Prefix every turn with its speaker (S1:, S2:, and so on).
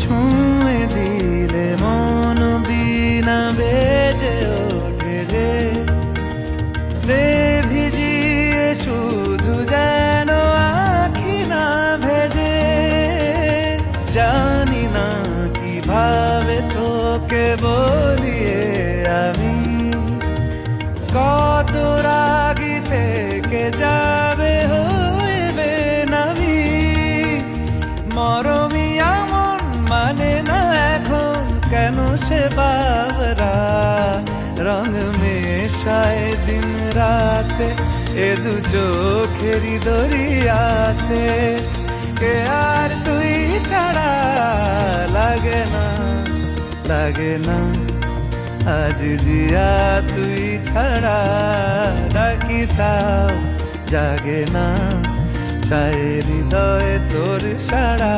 S1: ছুঁয়ে দিলে মন বিনা বেজে ওঠে যে দে ভিজিয়ে শুধু যেন আখি না ভেজে। জানি না কিভাবে তোকে বলিয়ে আমি কত রাগি থেকে যাবে হইবে নামি। মরমি এমন মানে না এখন কেন সে বাবরা রং মেশায় দিন রাতে এ দু চোখেরি দরিয়াতে। কে আর তুই ছাড়া লাগে না লাগে না আজ জিয়া তুই ছাড়া ডাকি তাও জাগে না চায় হৃদয় তোর সারা।